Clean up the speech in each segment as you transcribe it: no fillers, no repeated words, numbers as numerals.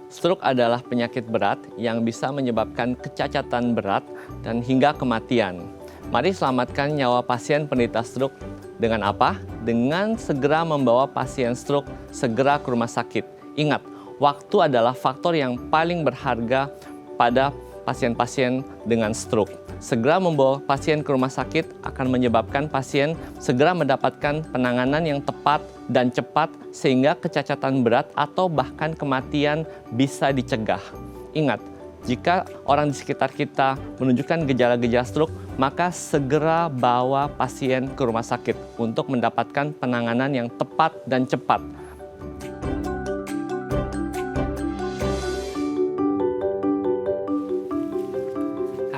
Stroke adalah penyakit berat yang bisa menyebabkan kecacatan berat dan hingga kematian. Mari selamatkan nyawa pasien penderita stroke dengan apa? Dengan segera membawa pasien stroke segera ke rumah sakit. Ingat, waktu adalah faktor yang paling berharga pada pasien-pasien dengan stroke. Segera membawa pasien ke rumah sakit akan menyebabkan pasien segera mendapatkan penanganan yang tepat dan cepat sehingga kecacatan berat atau bahkan kematian bisa dicegah. Ingat, jika orang di sekitar kita menunjukkan gejala-gejala stroke, maka segera bawa pasien ke rumah sakit untuk mendapatkan penanganan yang tepat dan cepat.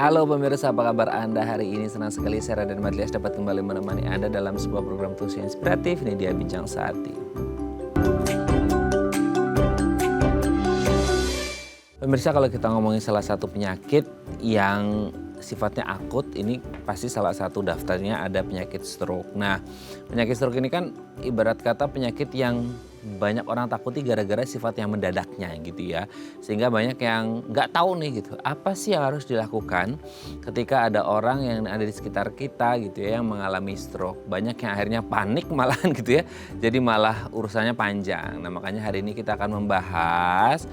Halo pemirsa, apa kabar Anda hari ini? Senang sekali saya Raden Madlias dapat kembali menemani Anda dalam sebuah program talk show inspiratif. Ini dia Bincang Sehati. Pemirsa, kalau kita ngomongin salah satu penyakit yang sifatnya akut, ini pasti salah satu daftarnya ada penyakit stroke. Nah, penyakit stroke ini kan ibarat kata penyakit yang banyak orang takuti gara-gara sifat yang mendadaknya gitu ya. Sehingga banyak yang nggak tahu nih gitu, apa sih yang harus dilakukan ketika ada orang yang ada di sekitar kita gitu ya yang mengalami stroke. Banyak yang akhirnya panik malahan gitu ya, jadi malah urusannya panjang. Nah, makanya hari ini kita akan membahas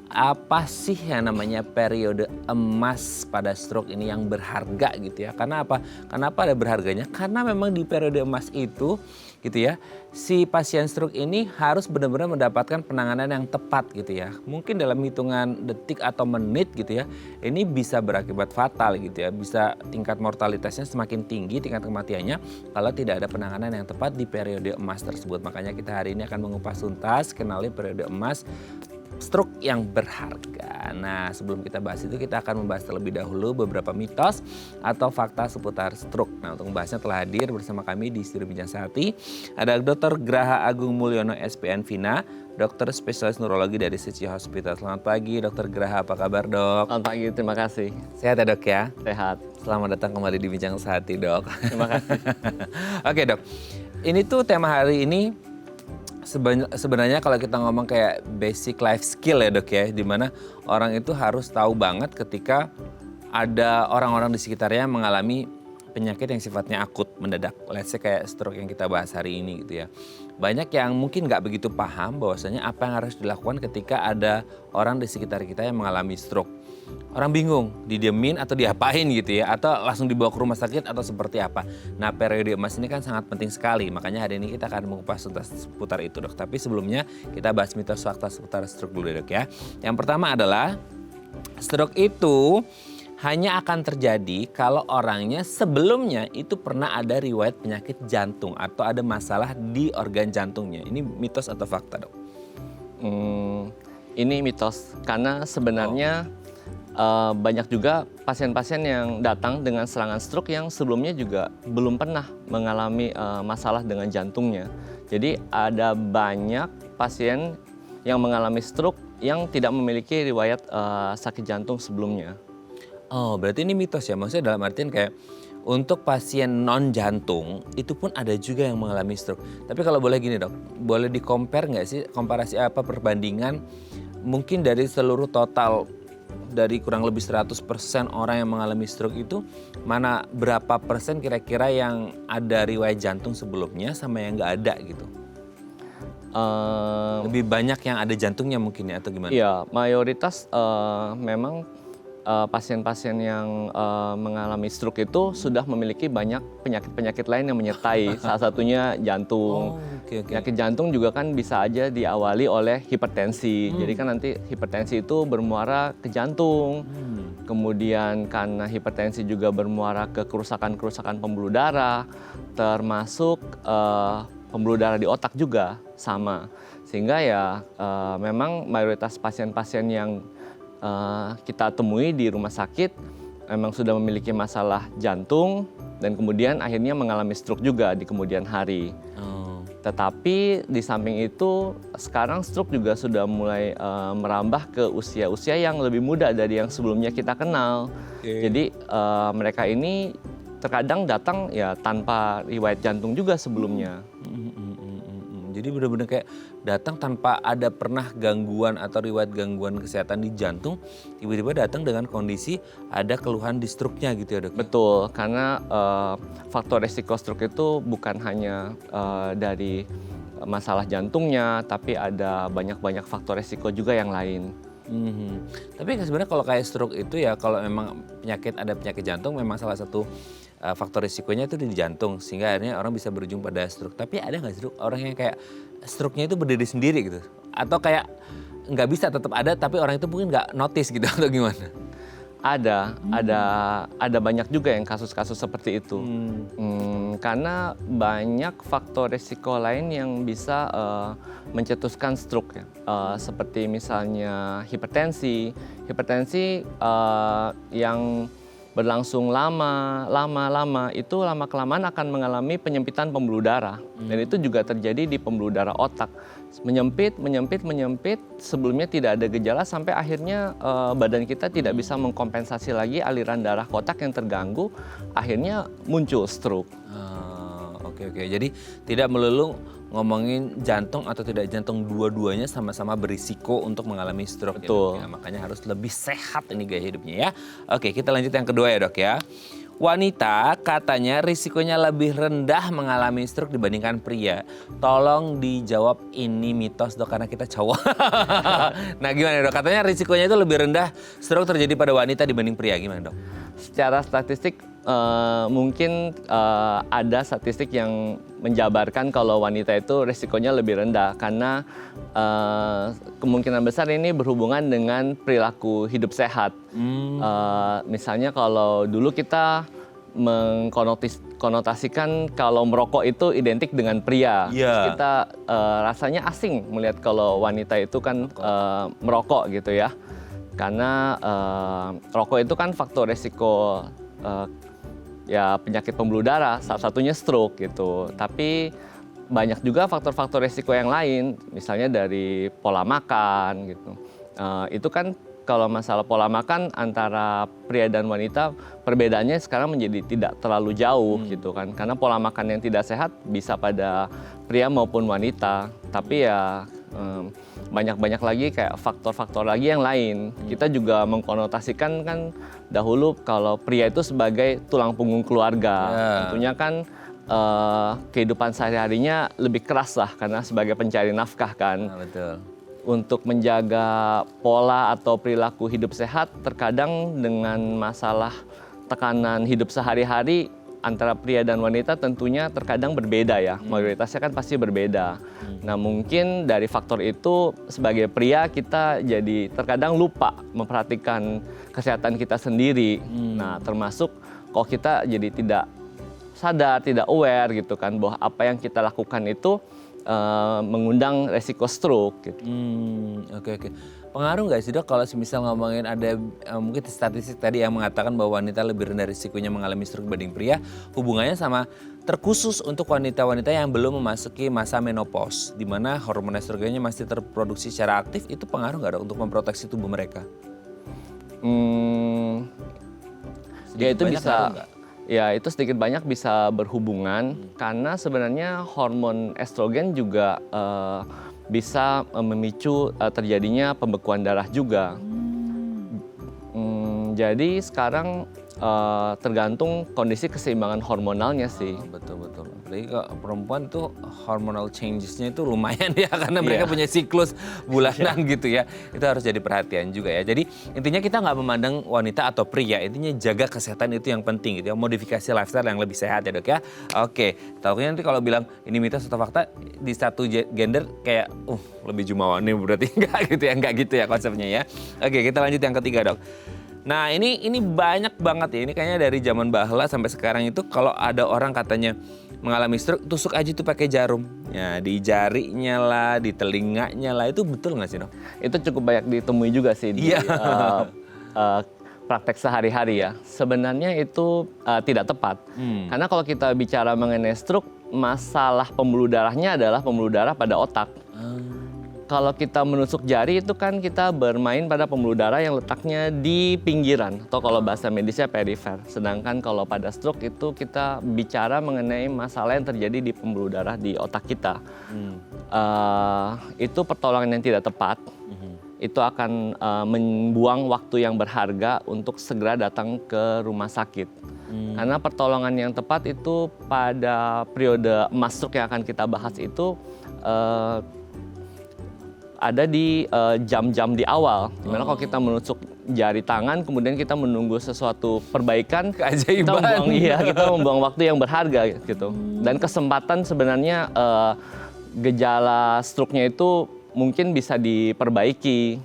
apa sih yang namanya periode emas pada stroke ini yang berharga gitu ya. Karena apa? Kenapa ada berharganya? Karena memang di periode emas itu gitu ya, si pasien stroke ini harus benar-benar mendapatkan penanganan yang tepat gitu ya. Mungkin dalam hitungan detik atau menit gitu ya, ini bisa berakibat fatal gitu ya. Bisa tingkat mortalitasnya semakin tinggi, tingkat kematiannya kalau tidak ada penanganan yang tepat di periode emas tersebut. Makanya kita hari ini akan mengupas tuntas, kenali periode emas stroke yang berharga. Nah, sebelum kita bahas itu, kita akan membahas terlebih dahulu beberapa mitos atau fakta seputar stroke. Nah, untuk membahasnya telah hadir bersama kami di Studio Bincang Sehati ada Dr. Graha Agung Mulyono SPN Vina, dokter spesialis neurologi dari Suci Hospital. Selamat pagi, Dr. Graha. Apa kabar, Dok? Selamat pagi, terima kasih. Sehat ya, Dok ya? Sehat. Selamat datang kembali di Bincang Sehati, Dok. Terima kasih. Oke, Dok. Ini tuh tema hari ini sebenarnya kalau kita ngomong kayak basic life skill ya, Dok ya, dimana orang itu harus tahu banget ketika ada orang-orang di sekitarnya yang mengalami penyakit yang sifatnya akut mendadak. Let's say kayak stroke yang kita bahas hari ini gitu ya. Banyak yang mungkin nggak begitu paham bahwasanya apa yang harus dilakukan ketika ada orang di sekitar kita yang mengalami stroke. Orang bingung, didiemin atau diapain gitu ya, atau langsung dibawa ke rumah sakit atau seperti apa. Nah, periode emas ini kan sangat penting sekali, makanya hari ini kita akan mengupas tuntas seputar itu, Dok. Tapi sebelumnya kita bahas mitos fakta seputar stroke dulu, Dok ya. Yang pertama adalah stroke itu hanya akan terjadi kalau orangnya sebelumnya itu pernah ada riwayat penyakit jantung atau ada masalah di organ jantungnya. Ini mitos atau fakta, Dok? Ini mitos, karena sebenarnya banyak juga pasien-pasien yang datang dengan serangan stroke yang sebelumnya juga belum pernah mengalami masalah dengan jantungnya. Jadi ada banyak pasien yang mengalami stroke yang tidak memiliki riwayat sakit jantung sebelumnya. Oh, berarti ini mitos ya? Maksudnya dalam artian kayak untuk pasien non jantung itu pun ada juga yang mengalami stroke. Tapi kalau boleh gini, Dok, boleh di-compare nggak sih, komparasi apa perbandingan mungkin dari seluruh total dari kurang lebih 100% orang yang mengalami stroke itu, mana berapa persen kira-kira yang ada riwayat jantung sebelumnya sama yang nggak ada gitu? Lebih banyak yang ada jantungnya mungkin ya atau gimana? Iya, mayoritas memang pasien-pasien yang mengalami stroke itu sudah memiliki banyak penyakit-penyakit lain yang menyertai. Salah satunya jantung. Penyakit jantung juga kan bisa aja diawali oleh hipertensi. Jadi kan nanti hipertensi itu bermuara ke jantung. Kemudian karena hipertensi juga bermuara ke kerusakan-kerusakan pembuluh darah, termasuk pembuluh darah di otak juga sama. Sehingga ya memang mayoritas pasien-pasien yang kita temui di rumah sakit memang sudah memiliki masalah jantung dan kemudian akhirnya mengalami stroke juga di kemudian hari. Tetapi di samping itu sekarang stroke juga sudah mulai merambah ke usia-usia yang lebih muda dari yang sebelumnya kita kenal. Jadi mereka ini terkadang datang ya tanpa riwayat jantung juga sebelumnya. Jadi benar-benar kayak datang tanpa ada pernah gangguan atau riwayat gangguan kesehatan di jantung, tiba-tiba datang dengan kondisi ada keluhan di struknya gitu ya dok? Betul, karena faktor resiko stroke itu bukan hanya dari masalah jantungnya, tapi ada banyak faktor resiko juga yang lain. Tapi sebenarnya kalau kayak stroke itu ya, kalau memang ada penyakit jantung, memang salah satu faktor risikonya itu di jantung, sehingga akhirnya orang bisa berujung pada stroke. Tapi ada nggak sih Dok, orang yang kayak stroke-nya itu berdiri sendiri gitu? Atau kayak nggak bisa, tetap ada tapi orang itu mungkin nggak notice gitu atau gimana? Ada banyak juga yang kasus-kasus seperti itu. Karena banyak faktor risiko lain yang bisa mencetuskan stroke ya. Seperti misalnya hipertensi yang berlangsung lama itu lama-kelamaan akan mengalami penyempitan pembuluh darah. Dan itu juga terjadi di pembuluh darah otak. Menyempit, sebelumnya tidak ada gejala sampai akhirnya badan kita tidak bisa mengkompensasi lagi aliran darah ke otak yang terganggu, akhirnya muncul stroke. Oke. Jadi tidak melulu ngomongin jantung atau tidak jantung, dua-duanya sama-sama berisiko untuk mengalami stroke. Betul. Ya, makanya harus lebih sehat ini gaya hidupnya ya. Oke, kita lanjut yang kedua ya dok ya. Wanita katanya risikonya lebih rendah mengalami stroke dibandingkan pria. Tolong dijawab ini mitos dok, karena kita cowok. Nah gimana dok, katanya risikonya itu lebih rendah stroke terjadi pada wanita dibanding pria, gimana dok? Secara statistik mungkin ada statistik yang menjabarkan kalau wanita itu risikonya lebih rendah karena kemungkinan besar ini berhubungan dengan perilaku hidup sehat. Misalnya kalau dulu kita mengkonotasikan kalau merokok itu identik dengan pria. Terus kita rasanya asing melihat kalau wanita itu kan merokok gitu ya. Karena rokok itu kan faktor resiko ya penyakit pembuluh darah, salah satunya stroke gitu. Tapi banyak juga faktor-faktor resiko yang lain, misalnya dari pola makan gitu. Itu kan kalau masalah pola makan antara pria dan wanita perbedaannya sekarang menjadi tidak terlalu jauh gitu kan. Karena pola makan yang tidak sehat bisa pada pria maupun wanita. Tapi ya banyak lagi kayak faktor-faktor lagi yang lain. Kita juga mengkonotasikan kan dahulu kalau pria itu sebagai tulang punggung keluarga. Tentunya kan kehidupan sehari-harinya lebih keras lah karena sebagai pencari nafkah kan. Betul. Untuk menjaga pola atau perilaku hidup sehat terkadang dengan masalah tekanan hidup sehari-hari antara pria dan wanita tentunya terkadang berbeda ya, mayoritasnya kan pasti berbeda. Nah mungkin dari faktor itu sebagai pria kita jadi terkadang lupa memperhatikan kesehatan kita sendiri. Nah termasuk kalau kita jadi tidak sadar, tidak aware gitu kan bahwa apa yang kita lakukan itu mengundang resiko stroke gitu. Oke. Pengaruh nggak sih dok kalau misal ngomongin ada mungkin statistik tadi yang mengatakan bahwa wanita lebih rendah risikonya mengalami stroke dibanding pria, hubungannya sama terkhusus untuk wanita-wanita yang belum memasuki masa menopause, di mana hormon estrogennya masih terproduksi secara aktif, itu pengaruh nggak dok untuk memproteksi tubuh mereka? Ya itu bisa. Ya itu sedikit banyak bisa berhubungan karena sebenarnya hormon estrogen juga bisa memicu terjadinya pembekuan darah juga. Jadi sekarang tergantung kondisi keseimbangan hormonalnya sih. Betul. Apalagi kalau perempuan tuh hormonal changes-nya itu lumayan ya karena mereka punya siklus bulanan gitu ya. Itu harus jadi perhatian juga ya. Jadi intinya kita nggak memandang wanita atau pria, intinya jaga kesehatan itu yang penting gitu ya. Modifikasi lifestyle yang lebih sehat ya dok ya. Oke, takutnya nanti kalau bilang ini mitos atau fakta di satu gender kayak lebih jumawa nih berarti enggak gitu ya konsepnya ya. Oke, kita lanjut yang ketiga dok. Nah ini banyak banget ya, ini kayaknya dari zaman bahla sampai sekarang itu kalau ada orang katanya mengalami stroke, tusuk aja tuh pakai jarum. Ya di jarinya lah, di telinganya lah, itu betul nggak sih dok? Itu cukup banyak ditemui juga sih di praktek sehari-hari ya. Sebenarnya itu tidak tepat. Karena kalau kita bicara mengenai stroke, masalah pembuluh darahnya adalah pembuluh darah pada otak. Kalau kita menusuk jari itu kan kita bermain pada pembuluh darah yang letaknya di pinggiran atau kalau bahasa medisnya perifer. Sedangkan kalau pada stroke itu kita bicara mengenai masalah yang terjadi di pembuluh darah di otak kita. Itu pertolongan yang tidak tepat. Itu akan membuang waktu yang berharga untuk segera datang ke rumah sakit. Karena pertolongan yang tepat itu pada periode emas stroke yang akan kita bahas itu ada di jam-jam di awal. Dimana kalau kita menusuk jari tangan, kemudian kita menunggu sesuatu perbaikan, Keajaiban. kita membuang waktu yang berharga gitu. Dan kesempatan sebenarnya gejala stroke-nya itu mungkin bisa diperbaiki.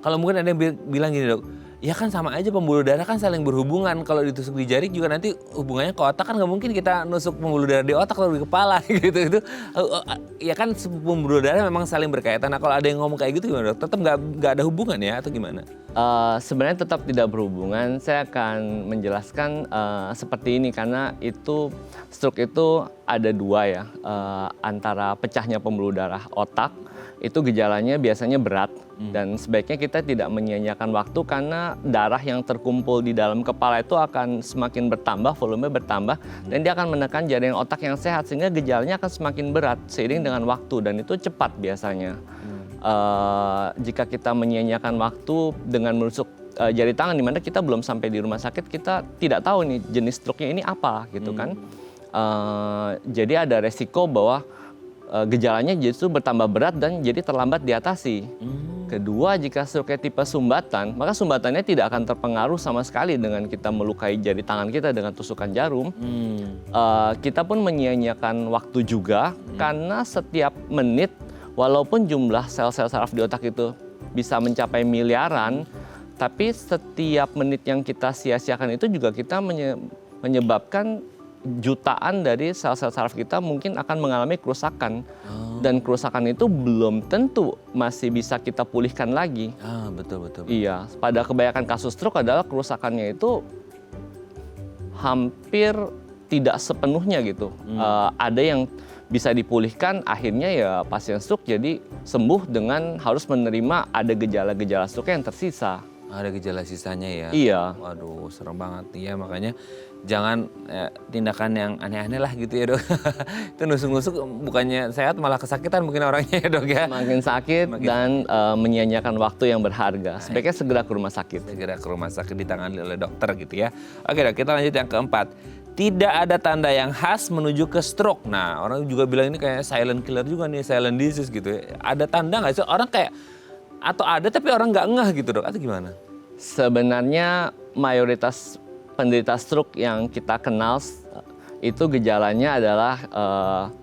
Kalau mungkin ada yang bilang gini dok, ya kan sama aja pembuluh darah kan saling berhubungan. Kalau ditusuk di jari juga nanti hubungannya ke otak kan nggak mungkin kita nusuk pembuluh darah di otak atau di kepala gitu. Itu ya kan pembuluh darah memang saling berkaitan. Nah kalau ada yang ngomong kayak gitu gimana dok? Tetap nggak ada hubungan ya atau gimana? Sebenarnya tetap tidak berhubungan. Saya akan menjelaskan seperti ini karena itu stroke itu ada dua ya, antara pecahnya pembuluh darah otak itu gejalanya biasanya berat dan sebaiknya kita tidak menyia-nyiakan waktu karena darah yang terkumpul di dalam kepala itu akan semakin bertambah, volume bertambah dan dia akan menekan jaringan otak yang sehat sehingga gejalanya akan semakin berat seiring dengan waktu dan itu cepat biasanya. Jika kita menyia-nyiakan waktu dengan menusuk jari tangan di mana kita belum sampai di rumah sakit, kita tidak tahu nih jenis stroke-nya ini apa gitu kan. Jadi ada resiko bahwa gejalanya justru bertambah berat dan jadi terlambat diatasi. Kedua, jika stroke tipe sumbatan, maka sumbatannya tidak akan terpengaruh sama sekali dengan kita melukai jari tangan kita dengan tusukan jarum. Kita pun menyia-nyiakan waktu juga karena setiap menit, walaupun jumlah sel-sel saraf di otak itu bisa mencapai miliaran, tapi setiap menit yang kita sia-siakan itu juga kita menyebabkan jutaan dari sel-sel saraf kita mungkin akan mengalami kerusakan. Dan kerusakan itu belum tentu masih bisa kita pulihkan lagi. Betul. Iya, pada kebanyakan kasus stroke adalah kerusakannya itu hampir tidak sepenuhnya gitu. Ada yang bisa dipulihkan, akhirnya ya pasien stroke jadi sembuh dengan harus menerima ada gejala-gejala stroke yang tersisa. Ada gejala sisanya ya? Iya. Waduh serem banget ya, makanya jangan tindakan yang aneh-aneh lah gitu ya dok. Itu nusuk-nusuk bukannya sehat malah kesakitan mungkin orangnya ya dok ya. Makin sakit dan menyia-nyiakan waktu yang berharga. Sebaiknya segera ke rumah sakit. Segera ke rumah sakit ditangani oleh dokter gitu ya. Oke dok, kita lanjut yang keempat. Tidak ada tanda yang khas menuju ke stroke. Nah orang juga bilang ini kayak silent killer juga nih, silent disease gitu ya. Ada tanda nggak sih? Orang kayak, atau ada tapi orang nggak ngeh gitu dok, atau gimana? Sebenarnya mayoritas penderita stroke yang kita kenal itu gejalanya adalah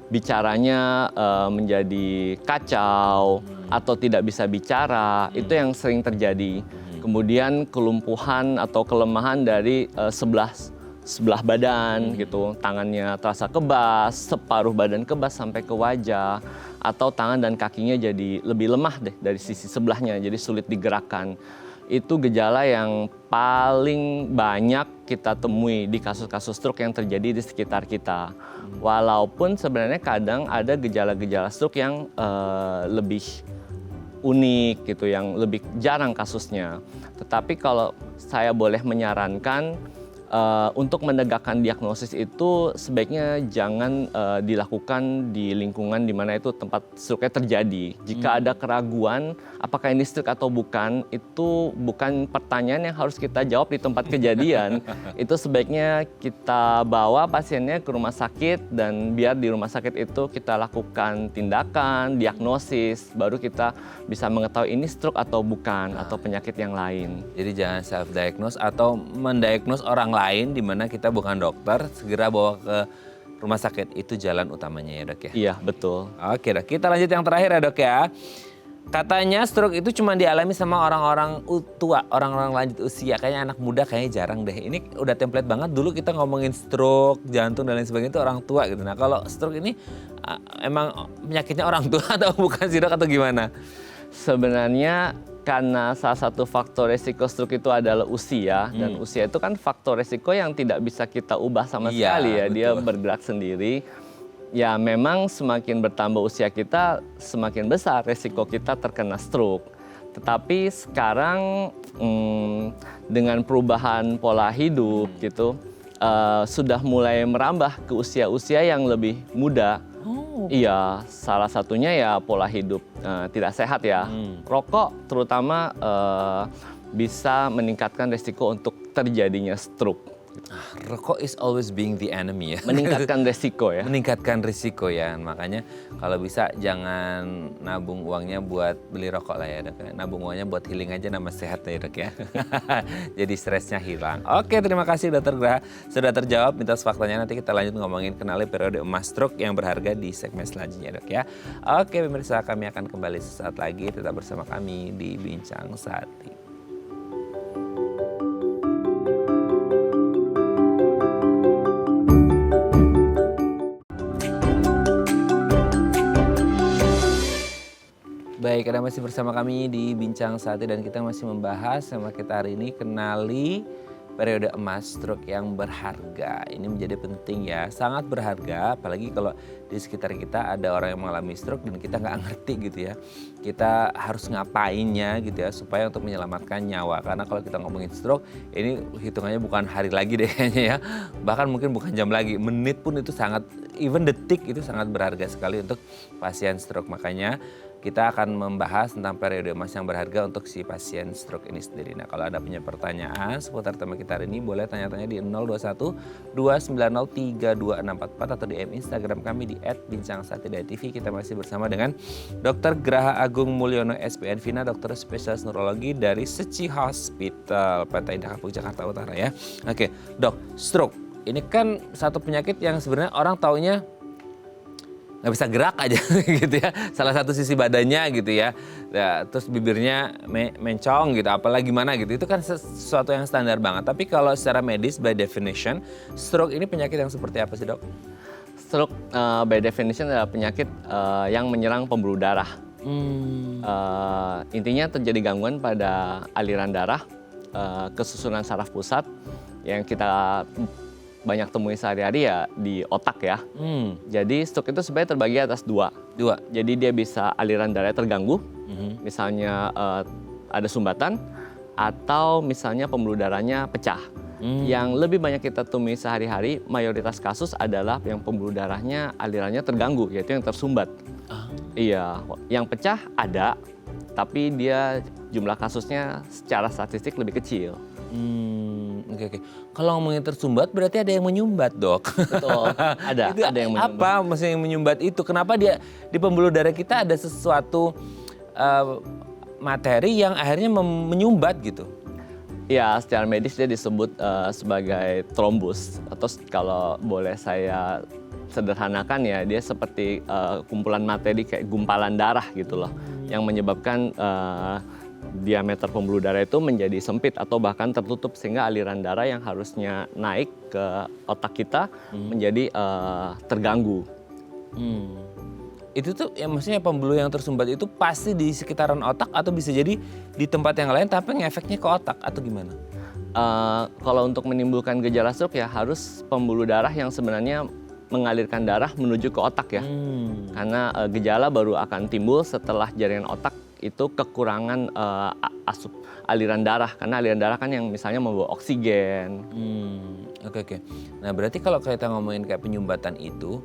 bicaranya menjadi kacau atau tidak bisa bicara. Itu yang sering terjadi. Kemudian kelumpuhan atau kelemahan dari sebelah badan gitu, tangannya terasa kebas, separuh badan kebas sampai ke wajah, atau tangan dan kakinya jadi lebih lemah deh dari sisi sebelahnya, jadi sulit digerakkan. Itu gejala yang paling banyak kita temui di kasus-kasus stroke yang terjadi di sekitar kita. Walaupun sebenarnya kadang ada gejala-gejala stroke yang lebih unik gitu, yang lebih jarang kasusnya. Tetapi kalau saya boleh menyarankan, untuk menegakkan diagnosis itu sebaiknya jangan dilakukan di lingkungan di mana itu tempat stroke terjadi. Jika ada keraguan apakah ini stroke atau bukan, itu bukan pertanyaan yang harus kita jawab di tempat kejadian. Itu sebaiknya kita bawa pasiennya ke rumah sakit dan biar di rumah sakit itu kita lakukan tindakan, diagnosis, baru kita bisa mengetahui ini stroke atau bukan atau penyakit yang lain. Jadi jangan self-diagnose atau mendiagnose orang lain di mana kita bukan dokter, segera bawa ke rumah sakit. Itu jalan utamanya ya dok ya? Iya, betul. Oke dok, kita lanjut yang terakhir ya dok ya. Katanya stroke itu cuma dialami sama orang-orang tua, orang-orang lanjut usia. Kayaknya anak muda kayaknya jarang deh. Ini udah template banget, dulu kita ngomongin stroke, jantung dan lain sebagainya itu orang tua gitu. Nah kalau stroke ini emang penyakitnya orang tua atau bukan sih dok atau gimana? Sebenarnya karena salah satu faktor resiko stroke itu adalah usia, dan usia itu kan faktor resiko yang tidak bisa kita ubah sama sekali ya, betul. Dia bergerak sendiri. Ya memang semakin bertambah usia kita, semakin besar resiko kita terkena stroke. Tetapi sekarang dengan perubahan pola hidup gitu, sudah mulai merambah ke usia-usia yang lebih muda. Oh. Iya, salah satunya ya pola hidup tidak sehat ya. Rokok terutama bisa meningkatkan resiko untuk terjadinya stroke. Rokok is always being the enemy ya. Meningkatkan resiko ya. Meningkatkan risiko ya. Makanya kalau bisa jangan nabung uangnya buat beli rokok lah ya dok. Nabung uangnya buat healing aja, nama sehat ya dok ya. Jadi stresnya hilang. Oke, terima kasih Dokter Graha. Sudah terjawab mitos faktanya. Nanti kita lanjut ngomongin kenali periode emas stroke yang berharga di segmen selanjutnya dok ya. Oke pemirsa, kami akan kembali sesaat lagi. Tetap bersama kami di Bincang Sati. Baik, Anda masih bersama kami di Bincang Sati dan kita masih membahas sama kita hari ini kenali periode emas stroke yang berharga. Ini menjadi penting ya, sangat berharga apalagi kalau di sekitar kita ada orang yang mengalami stroke dan kita nggak ngerti gitu ya. Kita harus ngapainnya gitu ya supaya untuk menyelamatkan nyawa. Karena kalau kita ngomongin stroke ini hitungannya bukan hari lagi deh kayaknya ya. Bahkan mungkin bukan jam lagi, menit pun itu sangat, even detik itu sangat berharga sekali untuk pasien stroke. Makanya kita akan membahas tentang periode emas yang berharga untuk si pasien stroke ini sendiri. Nah, kalau Anda punya pertanyaan seputar tema kita hari ini, boleh tanya-tanya di 021 290 3264 atau DM Instagram kami di @bincang-sati.tv. Kita masih bersama dengan Dr. Graha Agung Mulyono SPN Vina, dokter spesialis neurologi dari Seci Hospital, PT Indah Kapuk, Jakarta Utara ya. Oke, dok, stroke ini kan satu penyakit yang sebenarnya orang taunya nggak bisa gerak aja gitu ya, salah satu sisi badannya gitu ya, terus bibirnya mencong gitu, apalagi gimana gitu, itu kan sesuatu yang standar banget. Tapi kalau secara medis by definition, stroke ini penyakit yang seperti apa sih dok? Stroke by definition adalah penyakit yang menyerang pembuluh darah. Intinya terjadi gangguan pada aliran darah, kesusunan saraf pusat yang kita banyak temui sehari-hari ya di otak ya. Jadi stroke itu sebenarnya terbagi atas dua. Jadi dia bisa aliran darahnya terganggu, misalnya ada sumbatan, atau misalnya pembuluh darahnya pecah. Yang lebih banyak kita temui sehari-hari, mayoritas kasus adalah yang pembuluh darahnya alirannya terganggu, yaitu yang tersumbat. Iya, yang pecah ada, tapi dia jumlah kasusnya secara statistik lebih kecil. Oke. Kalau ngomongin tersumbat berarti ada yang menyumbat dok. Betul, ada yang menyumbat. Apa maksudnya yang menyumbat itu? Kenapa dia di pembuluh darah kita ada sesuatu materi yang akhirnya menyumbat gitu? Ya, secara medis dia disebut sebagai trombus. Atau kalau boleh saya sederhanakan ya, dia seperti kumpulan materi kayak gumpalan darah gitu loh. Yang menyebabkan diameter pembuluh darah itu menjadi sempit atau bahkan tertutup sehingga aliran darah yang harusnya naik ke otak kita menjadi terganggu. Itu tuh ya maksudnya pembuluh yang tersumbat itu pasti di sekitaran otak atau bisa jadi di tempat yang lain tapi ngefeknya ke otak atau gimana? Kalau untuk menimbulkan gejala stroke ya harus pembuluh darah yang sebenarnya mengalirkan darah menuju ke otak ya. Karena gejala baru akan timbul setelah jaringan otak itu kekurangan asup aliran darah, karena aliran darah kan yang misalnya membawa oksigen. Oke. Nah berarti kalau kita ngomongin kayak penyumbatan itu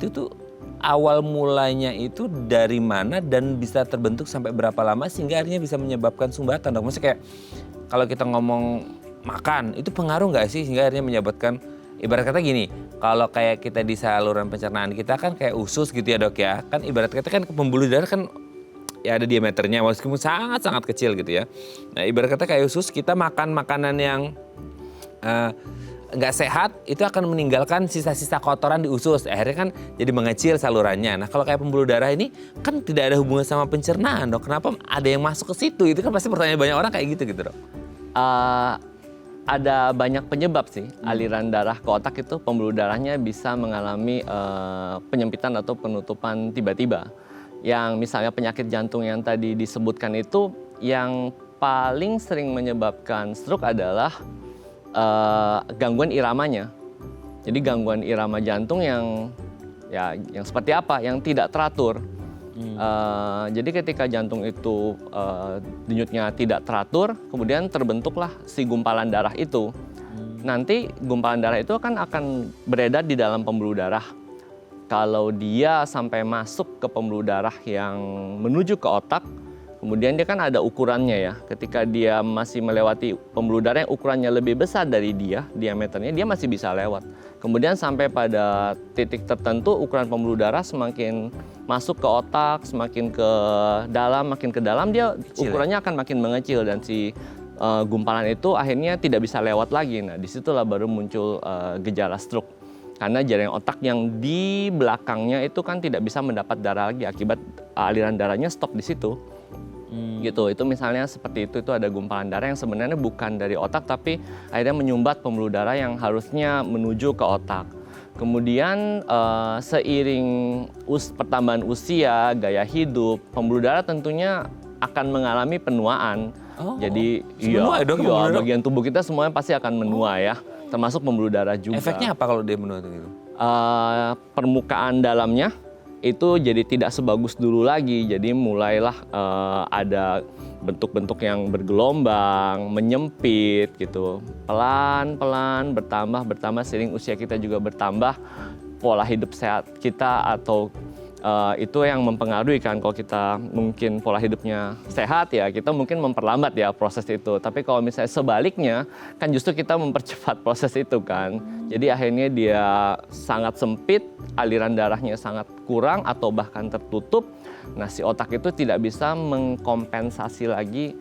tuh awal mulanya itu dari mana dan bisa terbentuk sampai berapa lama sehingga akhirnya bisa menyebabkan sumbatan dok? Maksudnya kayak kalau kita ngomong makan itu pengaruh nggak sih sehingga akhirnya menyebabkan, ibarat kata gini, kalau kayak kita di saluran pencernaan kita kan kayak usus gitu ya dok ya, kan ibarat kata kan pembuluh darah kan ya ada diameternya meskipun sangat-sangat kecil gitu ya. Nah ibarat kata kayak usus, kita makan makanan yang nggak sehat itu akan meninggalkan sisa-sisa kotoran di usus. Akhirnya kan jadi mengecil salurannya. Nah kalau kayak pembuluh darah ini kan tidak ada hubungan sama pencernaan dok. Kenapa ada yang masuk ke situ? Itu kan pasti pertanyaan banyak orang kayak gitu dok. Ada banyak penyebab sih aliran darah ke otak itu. Pembuluh darahnya bisa mengalami penyempitan atau penutupan tiba-tiba. Yang misalnya penyakit jantung yang tadi disebutkan itu, yang paling sering menyebabkan stroke adalah gangguan iramanya. Jadi gangguan irama jantung yang Ya, yang seperti apa? Yang tidak teratur. Jadi ketika jantung itu denyutnya tidak teratur, kemudian terbentuklah si gumpalan darah itu. Nanti gumpalan darah itu akan beredar di dalam pembuluh darah. Kalau dia sampai masuk ke pembuluh darah yang menuju ke otak, kemudian dia kan ada ukurannya ya. Ketika dia masih melewati pembuluh darah yang ukurannya lebih besar dari dia, diameternya, dia masih bisa lewat. Kemudian sampai pada titik tertentu ukuran pembuluh darah semakin masuk ke otak, semakin makin ke dalam dia ukurannya akan makin mengecil dan si gumpalan itu akhirnya tidak bisa lewat lagi. Nah, disitulah baru muncul gejala stroke. Karena jaringan otak yang di belakangnya itu kan tidak bisa mendapat darah lagi akibat aliran darahnya stop di situ. Gitu. Itu misalnya seperti itu ada gumpalan darah yang sebenarnya bukan dari otak tapi akhirnya menyumbat pembuluh darah yang harusnya menuju ke otak. Kemudian seiring pertambahan usia, gaya hidup, pembuluh darah tentunya akan mengalami penuaan. Jadi bagian tubuh kita semuanya pasti akan menua ya, termasuk pembuluh darah juga. Efeknya apa kalau dia menua itu? Permukaan dalamnya itu jadi tidak sebagus dulu lagi. Jadi mulailah ada bentuk-bentuk yang bergelombang, menyempit gitu. Pelan-pelan bertambah seiring usia kita juga bertambah. Pola hidup sehat kita atau itu yang mempengaruhi kan. Kalau kita mungkin pola hidupnya sehat ya kita mungkin memperlambat ya proses itu. Tapi kalau misalnya sebaliknya kan justru kita mempercepat proses itu kan. Jadi akhirnya dia sangat sempit, aliran darahnya sangat kurang atau bahkan tertutup. Nah si otak itu tidak bisa mengkompensasi lagi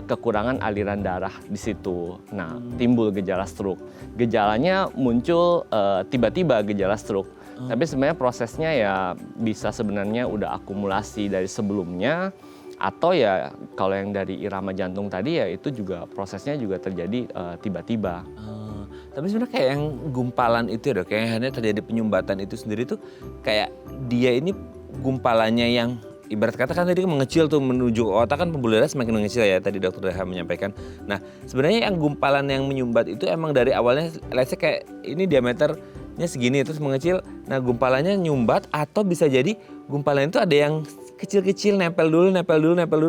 kekurangan aliran darah di situ. Nah timbul gejala stroke. Gejalanya muncul tiba-tiba gejala stroke. Tapi sebenarnya prosesnya ya bisa sebenarnya udah akumulasi dari sebelumnya atau ya kalau yang dari irama jantung tadi ya itu juga prosesnya juga terjadi tiba-tiba. Tapi sebenarnya kayak yang gumpalan itu ya dok, kayak hanya terjadi penyumbatan itu sendiri tuh kayak dia ini gumpalannya yang ibarat kata kan tadi mengecil tuh menuju ke otak kan pembuluh darah semakin mengecil ya tadi dokter Daha menyampaikan. Nah sebenarnya yang gumpalan yang menyumbat itu emang dari awalnya let's say kayak ini diameternya segini terus mengecil. Nah gumpalannya nyumbat atau bisa jadi gumpalan itu ada yang kecil-kecil nempel dulu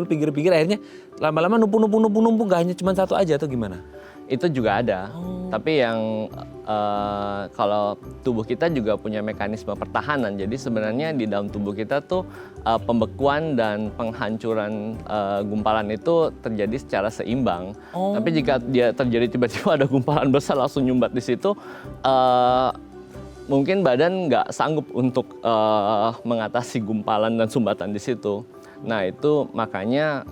pinggir-pinggir akhirnya lama-lama numpuk gak hanya cuma satu aja atau gimana? Itu juga ada, tapi yang kalau tubuh kita juga punya mekanisme pertahanan. Jadi sebenarnya di dalam tubuh kita tuh pembekuan dan penghancuran gumpalan itu terjadi secara seimbang. Tapi jika dia terjadi tiba-tiba ada gumpalan besar langsung nyumbat di situ, mungkin badan nggak sanggup untuk mengatasi gumpalan dan sumbatan di situ. Nah itu makanya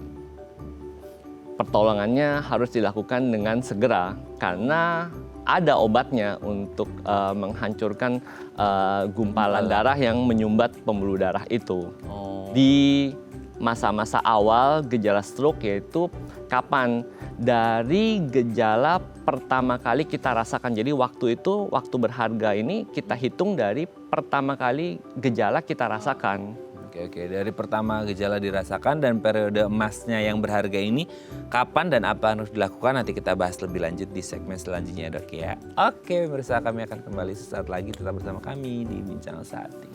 pertolongannya harus dilakukan dengan segera karena ada obatnya untuk menghancurkan gumpalan darah yang menyumbat pembuluh darah itu. Di masa-masa awal gejala stroke yaitu kapan? Dari gejala pertama kali kita rasakan. Jadi waktu itu, waktu berharga ini kita hitung dari pertama kali gejala kita rasakan. Oke, dari pertama gejala dirasakan dan periode emasnya yang berharga ini kapan dan apa yang harus dilakukan nanti kita bahas lebih lanjut di segmen selanjutnya dok ya. Oke pemirsa kami akan kembali sesaat lagi tetap bersama kami di Bincang Sati.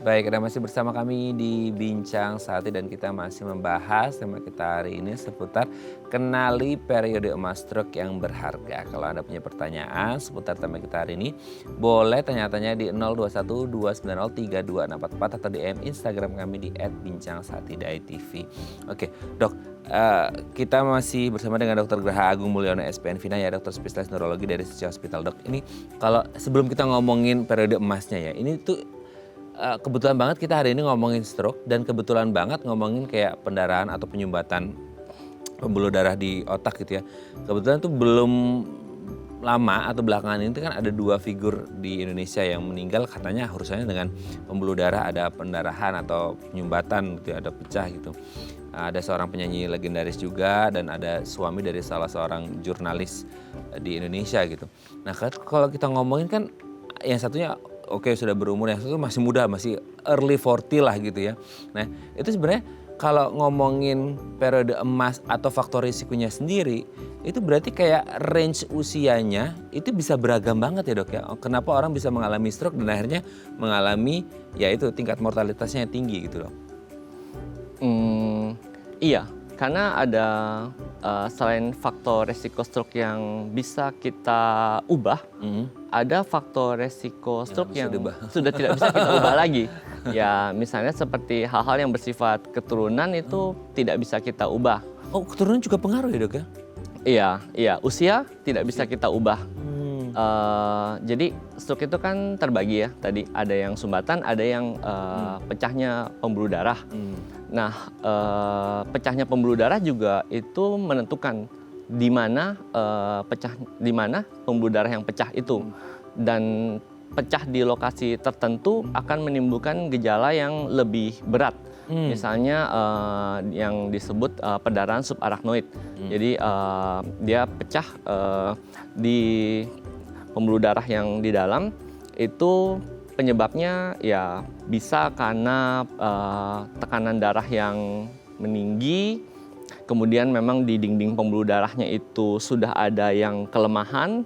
Baik, Anda masih bersama kami di Bincang Sati dan kita masih membahas tema kita hari ini seputar kenali periode emas stroke yang berharga. Kalau Anda punya pertanyaan seputar tema kita hari ini, boleh tanya-tanya di 021-290-3244 atau DM Instagram kami di @bincang_sati.tv. Oke, dok, kita masih bersama dengan Dr. Graha Agung Mulyono SPN Vina ya, dokter spesialis neurologi dari Suci Hospital. Dok, ini kalau sebelum kita ngomongin periode emasnya ya, ini tuh kebetulan banget kita hari ini ngomongin stroke dan kebetulan banget ngomongin kayak pendarahan atau penyumbatan pembuluh darah di otak gitu ya. Kebetulan tuh belum lama atau belakangan ini kan ada dua figur di Indonesia yang meninggal katanya urusannya dengan pembuluh darah, ada pendarahan atau penyumbatan gitu, ada pecah gitu. Ada seorang penyanyi legendaris juga dan ada suami dari salah seorang jurnalis di Indonesia gitu. Nah kalau kita ngomongin kan yang satunya oke sudah berumur, yang satu masih muda, masih early 40 lah gitu ya. Nah itu sebenarnya kalau ngomongin periode emas atau faktor risikonya sendiri, itu berarti kayak range usianya itu bisa beragam banget ya dok ya. Kenapa orang bisa mengalami stroke dan akhirnya mengalami ya itu tingkat mortalitasnya yang tinggi gitu dok. Iya, karena ada selain faktor resiko stroke yang bisa kita ubah, ada faktor resiko stroke yang sudah tidak bisa kita ubah lagi. Ya, misalnya seperti hal-hal yang bersifat keturunan itu tidak bisa kita ubah. Oh, keturunan juga pengaruh ya dok ya? Iya, usia tidak bisa kita ubah. Jadi stroke itu kan terbagi ya, tadi ada yang sumbatan, ada yang pecahnya pembuluh darah. Nah, pecahnya pembuluh darah juga itu menentukan di mana pembuluh darah yang pecah itu, dan pecah di lokasi tertentu akan menimbulkan gejala yang lebih berat. Misalnya yang disebut perdarahan subarachnoid. Jadi dia pecah di pembuluh darah yang di dalam, itu penyebabnya ya bisa karena tekanan darah yang meninggi, kemudian memang di dinding pembuluh darahnya itu sudah ada yang kelemahan,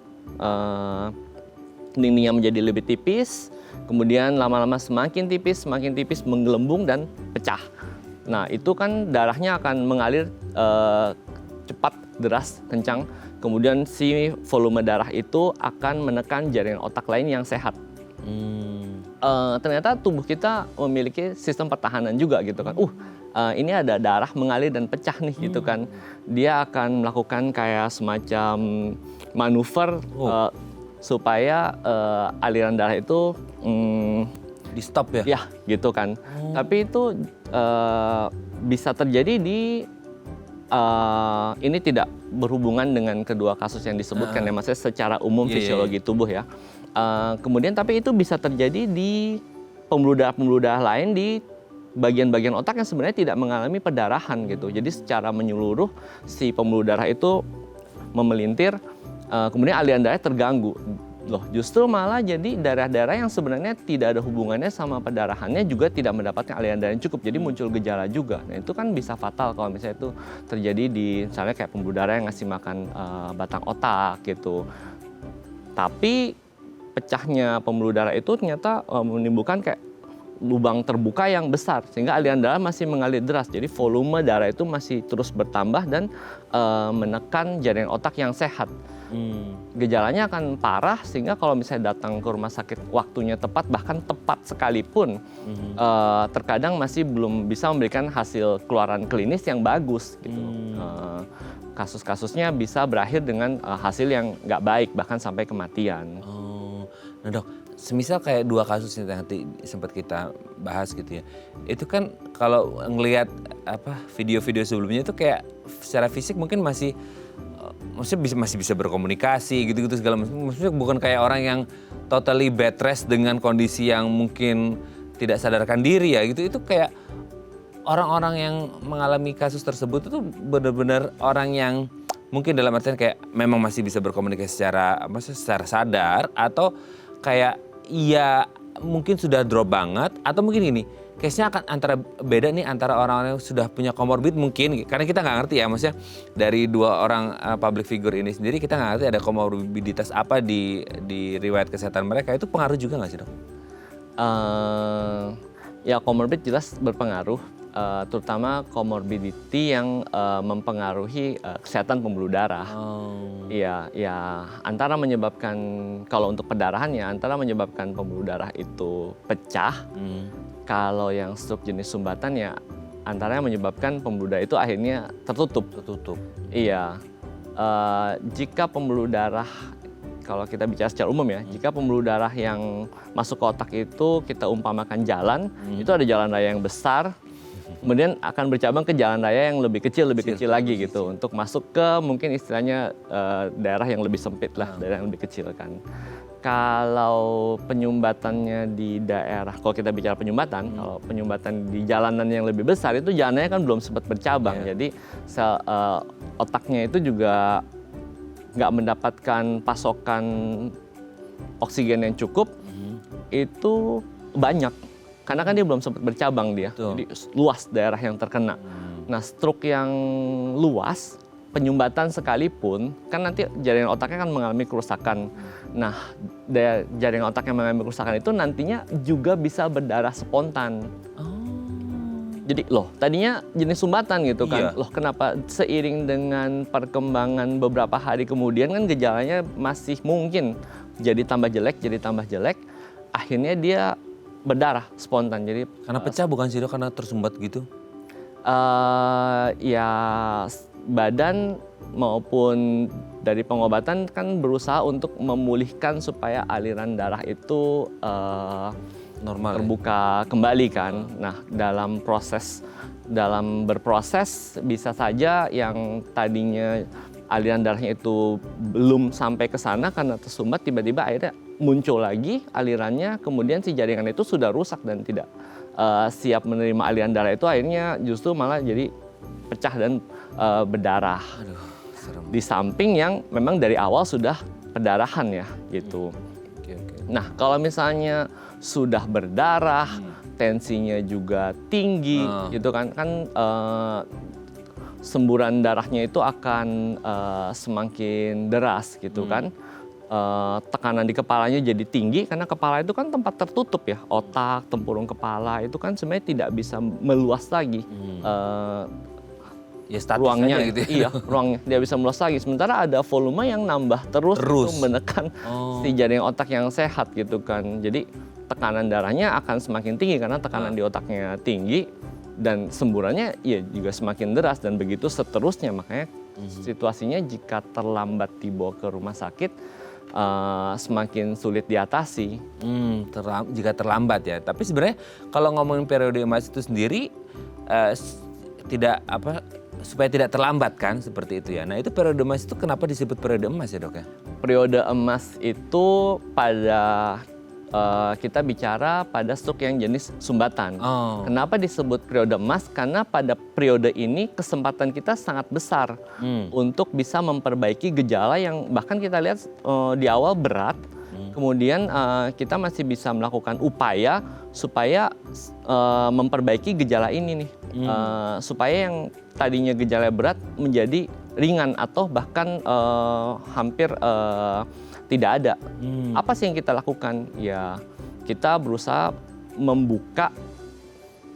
dindingnya menjadi lebih tipis, kemudian lama-lama semakin tipis menggelembung dan pecah. Nah itu kan darahnya akan mengalir cepat, deras, kencang, kemudian si volume darah itu akan menekan jaringan otak lain yang sehat. Ternyata tubuh kita memiliki sistem pertahanan juga gitu kan. Ini ada darah mengalir dan pecah nih gitu kan. Dia akan melakukan kayak semacam manuver supaya aliran darah itu di stop ya? Ya gitu kan. Tapi itu bisa terjadi di ini tidak berhubungan dengan kedua kasus yang disebutkan ya, maksudnya secara umum fisiologi tubuh ya. Kemudian tapi itu bisa terjadi di pembuluh darah lain di bagian-bagian otak yang sebenarnya tidak mengalami perdarahan gitu. Jadi secara menyeluruh si pembuluh darah itu memelintir, kemudian aliran darah terganggu. Loh, justru malah jadi darah-darah yang sebenarnya tidak ada hubungannya sama perdarahannya juga tidak mendapatkan aliran darah yang cukup. Jadi muncul gejala juga. Nah itu kan bisa fatal kalau misalnya itu terjadi di misalnya kayak pembuluh darah yang ngasih makan batang otak gitu. Tapi pecahnya pembuluh darah itu ternyata menimbulkan kayak lubang terbuka yang besar sehingga aliran darah masih mengalir deras. Jadi volume darah itu masih terus bertambah dan menekan jaringan otak yang sehat. Gejalanya akan parah sehingga kalau misalnya datang ke rumah sakit waktunya tepat, bahkan tepat sekalipun, terkadang masih belum bisa memberikan hasil keluaran klinis yang bagus gitu. Kasus-kasusnya bisa berakhir dengan hasil yang nggak baik, bahkan sampai kematian. Nah dok, semisal kayak dua kasus yang nanti sempat kita bahas gitu ya, itu kan kalau ngelihat video-video sebelumnya itu kayak secara fisik mungkin masih masih bisa berkomunikasi gitu-gitu segala macam. Maksudnya bukan kayak orang yang totally bed rest dengan kondisi yang mungkin tidak sadarkan diri ya gitu. Itu kayak orang-orang yang mengalami kasus tersebut itu benar-benar orang yang mungkin dalam artian kayak memang masih bisa berkomunikasi secara sadar, atau kayak ya mungkin sudah drop banget, atau mungkin gini, case-nya akan antara beda nih antara orang-orang yang sudah punya comorbid mungkin, karena kita nggak ngerti ya, maksudnya dari dua orang public figure ini sendiri kita nggak ngerti ada komorbiditas apa di riwayat kesehatan mereka. Itu pengaruh juga nggak sih dok? Ya comorbid jelas berpengaruh, terutama comorbidity yang mempengaruhi kesehatan pembuluh darah. Iya, ya antara menyebabkan, kalau untuk perdarahan ya antara menyebabkan pembuluh darah itu pecah. Kalau yang stroke jenis sumbatan ya antara menyebabkan pembuluh darah itu akhirnya tertutup. Iya, jika pembuluh darah, kalau kita bicara secara umum ya, jika pembuluh darah yang masuk ke otak itu kita umpamakan jalan, itu ada jalan raya yang besar, kemudian akan bercabang ke jalan raya yang lebih kecil lagi gitu, untuk masuk ke mungkin istilahnya daerah yang lebih sempit lah, daerah yang lebih kecil kan. Kalau penyumbatannya di daerah, kalau kita bicara penyumbatan, kalau penyumbatan di jalanan yang lebih besar itu jalannya kan belum sempat bercabang, jadi otaknya itu juga nggak mendapatkan pasokan oksigen yang cukup, itu banyak. Karena kan dia belum sempat bercabang dia. Betul. Jadi luas daerah yang terkena. Nah, stroke yang luas, penyumbatan sekalipun, kan nanti jaringan otaknya kan mengalami kerusakan. Nah, jaringan otak yang mengalami kerusakan itu nantinya juga bisa berdarah spontan. Jadi loh, tadinya jenis sumbatan gitu kan. Iya. Loh, kenapa seiring dengan perkembangan beberapa hari kemudian kan gejalanya masih mungkin jadi tambah jelek. Akhirnya dia berdarah spontan. Jadi Karena pecah bukan sih dok, karena tersumbat gitu? ya badan maupun dari pengobatan kan berusaha untuk memulihkan supaya aliran darah itu Normal ya? terbuka kembali kan. Nah, dalam berproses bisa saja yang tadinya aliran darahnya itu belum sampai ke sana karena tersumbat, tiba-tiba akhirnya muncul lagi alirannya, kemudian si jaringan itu sudah rusak dan tidak siap menerima aliran darah itu, akhirnya justru malah jadi pecah dan berdarah. Aduh, serem. Di samping yang memang dari awal sudah perdarahan ya gitu. Oke. Nah, kalau misalnya sudah berdarah, tensinya juga tinggi gitu kan semburan darahnya itu akan semakin deras gitu kan. Tekanan di kepalanya jadi tinggi karena kepala itu kan tempat tertutup ya, otak, tempurung kepala itu kan sebenarnya tidak bisa meluas lagi Ya statis ruangnya aja gitu ya. Iya, ruangnya dia bisa meluas lagi. Sementara ada volume yang nambah terus. Itu menekan si jaringan otak yang sehat gitu kan. Jadi tekanan darahnya akan semakin tinggi karena tekanan di otaknya tinggi dan semburannya ya juga semakin deras dan begitu seterusnya. Makanya situasinya jika terlambat dibawa ke rumah sakit semakin sulit diatasi. Jika terlambat ya. Tapi sebenarnya kalau ngomongin periode emas itu sendiri supaya tidak terlambat kan seperti itu ya. Nah, itu periode emas itu kenapa disebut periode emas ya, Dok ya? Periode emas itu pada kita bicara pada stroke yang jenis sumbatan. Kenapa disebut periode emas? Karena pada periode ini kesempatan kita sangat besar untuk bisa memperbaiki gejala yang bahkan kita lihat di awal berat. Kemudian kita masih bisa melakukan upaya supaya memperbaiki gejala ini nih. Supaya yang tadinya gejala berat menjadi ringan atau bahkan hampir tidak ada. Apa sih yang kita lakukan? Ya, kita berusaha membuka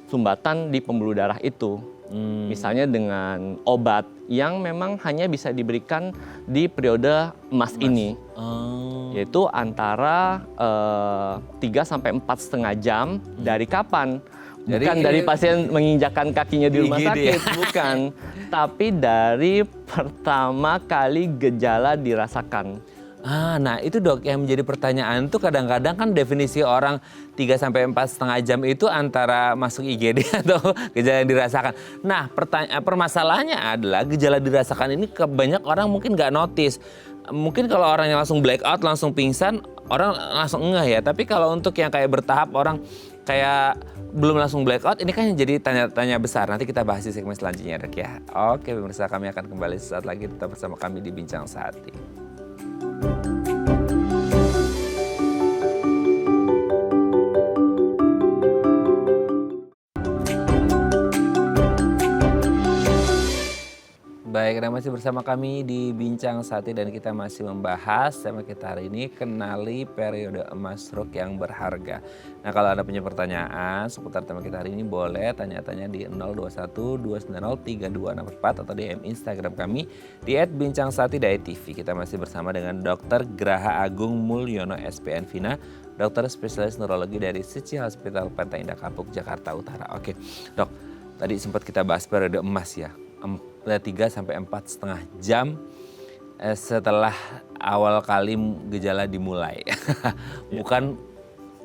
sumbatan di pembuluh darah itu. Misalnya dengan obat yang memang hanya bisa diberikan di periode emas ini. Yaitu antara 3-4,5 jam dari kapan? Bukan dari pasien menginjakkan kakinya di rumah sakit, bukan. Tapi dari pertama kali gejala dirasakan. Nah itu dok yang menjadi pertanyaan tuh kadang-kadang kan definisi orang 3-4,5 jam itu antara masuk IGD atau gejala yang dirasakan. Nah permasalahannya adalah gejala dirasakan ini banyak orang mungkin nggak notice. Mungkin kalau orangnya langsung black out, langsung pingsan, orang langsung ngeh ya. Tapi kalau untuk yang kayak bertahap orang kayak belum langsung black out, ini kan jadi tanya-tanya besar. Nanti kita bahas di segmen selanjutnya dok ya. Oke pemirsa, kami akan kembali sesaat lagi tetap bersama kami di Bincang Sehati. Baik, Anda masih bersama kami di Bincang Sehati dan kita masih membahas tema kita hari ini, kenali periode emas stroke yang berharga. Nah, kalau Anda punya pertanyaan seputar tema kita hari ini boleh tanya-tanya di 021-290-3264 atau DM Instagram kami di @bincangsehati.tv. Kita masih bersama dengan Dr. Graha Agung Mulyono SPN Vina, dokter spesialis neurologi dari Suci Hospital Pantai Indah Kapuk, Jakarta Utara. Oke, dok, tadi sempat kita bahas periode emas ya. 3-4,5 jam setelah awal kali gejala dimulai. Bukan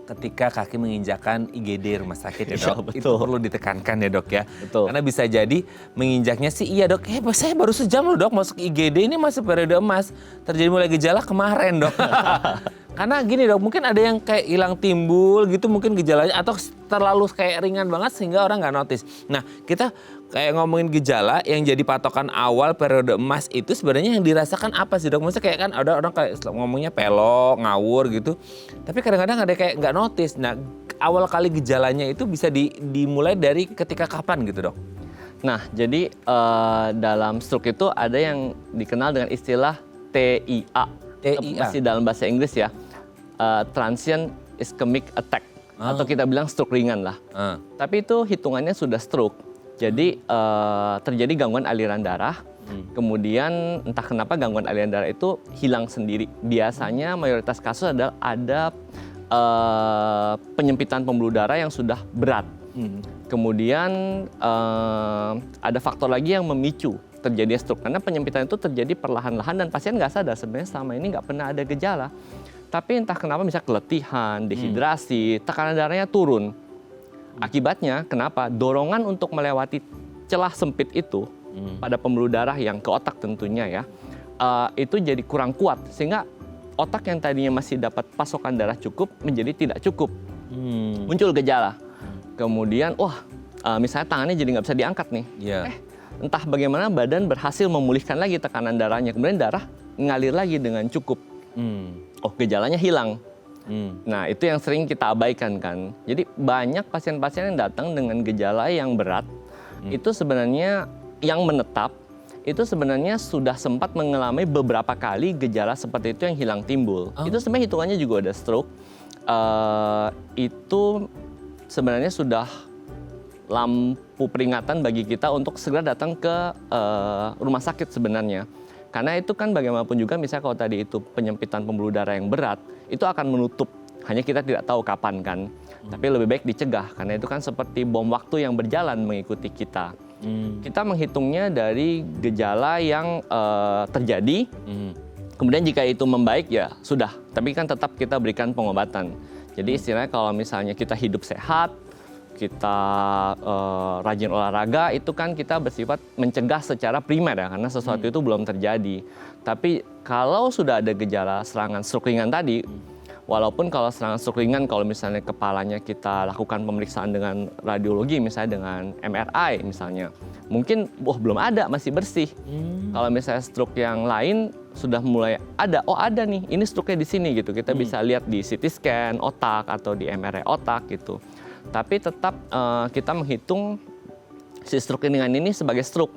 ketika kaki menginjakkan IGD rumah sakit ya dok. Ya, itu perlu ditekankan ya dok ya. Betul. Karena bisa jadi menginjaknya sih iya dok. Saya baru sejam loh dok masuk IGD, ini masih periode emas. Terjadi mulai gejala kemarin dok. Karena gini dok, mungkin ada yang kayak hilang timbul gitu mungkin gejalanya atau terlalu kayak ringan banget sehingga orang nggak notice. Nah kita kayak ngomongin gejala yang jadi patokan awal periode emas itu sebenarnya yang dirasakan apa sih dok? Maksudnya kayak kan ada orang kayak ngomongnya pelok, ngawur gitu. Tapi kadang-kadang ada kayak nggak notice. Nah awal kali gejalanya itu bisa dimulai dari ketika kapan gitu dok? Nah, jadi dalam stroke itu ada yang dikenal dengan istilah TIA. TIA. Masih dalam bahasa Inggris ya. Transient ischemic attack. Atau kita bilang stroke ringan lah. Tapi itu hitungannya sudah stroke. Jadi terjadi gangguan aliran darah. Kemudian entah kenapa gangguan aliran darah itu hilang sendiri. Biasanya mayoritas kasus adalah ada penyempitan pembuluh darah yang sudah berat. Kemudian ada faktor lagi yang memicu terjadi stroke. Karena penyempitan itu terjadi perlahan-lahan dan pasien nggak sadar sebenarnya selama ini nggak pernah ada gejala. Tapi entah kenapa misalnya keletihan, dehidrasi, tekanan darahnya turun. Akibatnya kenapa? Dorongan untuk melewati celah sempit itu pada pembuluh darah yang ke otak tentunya ya, itu jadi kurang kuat. Sehingga otak yang tadinya masih dapat pasokan darah cukup menjadi tidak cukup. Muncul gejala. Kemudian misalnya tangannya jadi nggak bisa diangkat nih. Entah bagaimana badan berhasil memulihkan lagi tekanan darahnya. Kemudian darah ngalir lagi dengan cukup. Gejalanya hilang. Nah itu yang sering kita abaikan kan. Jadi banyak pasien-pasien yang datang dengan gejala yang berat. Itu sebenarnya yang menetap. Itu sebenarnya sudah sempat mengalami beberapa kali gejala seperti itu yang hilang timbul. Itu sebenarnya hitungannya juga ada stroke. Itu sebenarnya sudah lampu peringatan bagi kita untuk segera datang ke rumah sakit sebenarnya. Karena itu kan bagaimanapun juga misalnya kalau tadi itu penyempitan pembuluh darah yang berat, itu akan menutup. Hanya kita tidak tahu kapan kan. Tapi lebih baik dicegah karena itu kan seperti bom waktu yang berjalan mengikuti kita. Kita menghitungnya dari gejala yang terjadi. Kemudian jika itu membaik ya sudah. Tapi kan tetap kita berikan pengobatan. Jadi istilahnya kalau misalnya kita hidup sehat, kita rajin olahraga, itu kan kita bersifat mencegah secara primer ya, karena sesuatu itu belum terjadi. Tapi kalau sudah ada gejala serangan stroke ringan tadi, walaupun kalau serangan stroke ringan, kalau misalnya kepalanya kita lakukan pemeriksaan dengan radiologi, misalnya dengan MRI misalnya, mungkin belum ada, masih bersih. Kalau misalnya stroke yang lain sudah mulai ada, ada nih, ini stroke-nya di sini gitu. Kita bisa lihat di CT scan otak atau di MRI otak gitu. Tapi tetap kita menghitung si stroke ringan ini sebagai stroke.